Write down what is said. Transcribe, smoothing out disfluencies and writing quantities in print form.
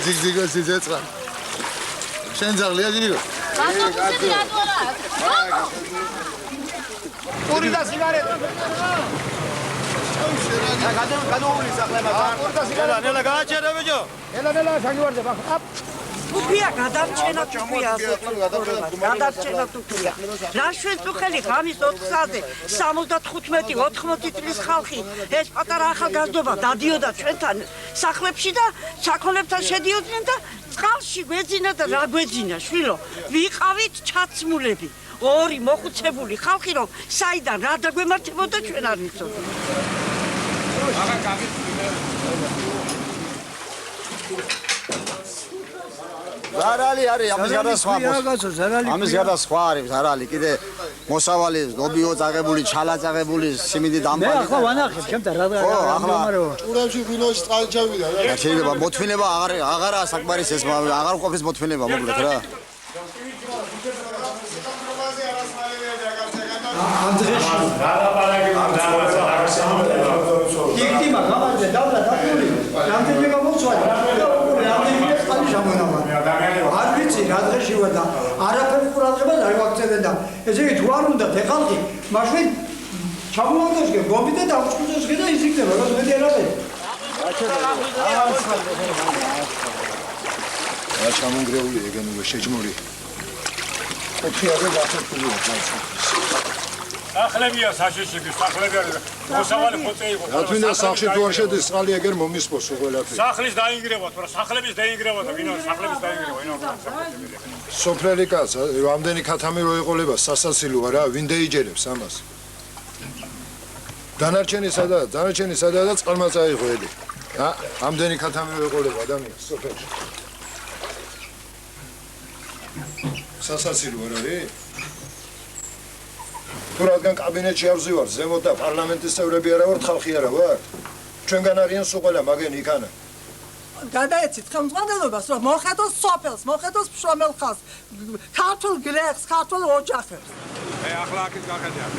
ძიგძიგო სიძეცხა. შენ ძაღლია ძიგო. პური და სიგარეტი. გადაული სახლება. ნელა გააჩერე ბიჭო. ნელა შაგივარდე ბახ. Tupia, გადარჩენა tupia. გადარჩენა tupia. რა ჩვენ წუხელი ღამის 4-ზე 75-80 წლის ხალხი ეს პატარა ახალგაზრდობა დადიოდა ჩვენთან სახლებში და საქონლებთან შედიოდნენ და წყალში გვეძინა და რა გვეძინა შვილო ვიყავით ჩაცმულები ორი მოხუცებული ხალხი რომ საიდან რა დაგვემართებოდა ჩვენ არ ვიცოდი აღარ კაბი ზარალი არის ამის გარდა სხვა ამის გარდა სხვა არის ზარალი კიდე მოსავალი ლობიო წაღებული ჩალა წაღებული სიმინდი დამბალი მე ახლა ვანახებ ჩემთან რა მდგომარეობა ჭურებში ვილოში წყალი ჩავიდა რა შეიძლება მოთმინება აღარა საკმარის ეს აღარ ყოფის მოთმინება მოკლედ რა დიქტიმა გამარჯვე დავდა დაკული რამდენი გამოცვალე რამდენი წყალი შემონამა არ ვიცი რა დღეშივა და არაფერს ყურადღებას არ ვაქცევენ და ესე იგი თუ არ უნდა ხალხი მაშინ ჩამოვაგდოს გომი და დავჭკუძოს და იზიქნება რა მეტი არაფერი რა ჩამონგრეული ეგენივე შეჯმური ოქიაზე ვახერხული სახლებია საშიში სახლებია მოსავალი ხოწე იყო რა თქმა სახში თუ არ შედის წყალი ეგერ მომისპოს ყველაფერი სახლის დაინგრევა თუ რა სახლების დაინგრევა და ვინო სახლების დაინგრევა ვინო სოფლელი კაც ამდენი ქათამი რო ეყოლება სასაცილოა რა ვინ დაიჯერებს ამას დანარჩენი სადაა და წყალმა წაიღო ელი ამდენი ქათამი რო ეყოლება ადამიანს სოფელში სასაცილოა რა რი თუ რადგან კაბინეტში არ ვზივარ ზემოთ და პარლამენტის წევრები არა ვართ ხალხი არა ვარ ჩვენგან არიან სულ ყველა მაგენი იქანა გადაეცით ხელმძღვანელობას რომ მოხედოს სოფელს მოხედოს მშრომელ ხალხს ქართულ გლეხს ქართულ ოჯახებს ახლა აქეთ გახედე აქ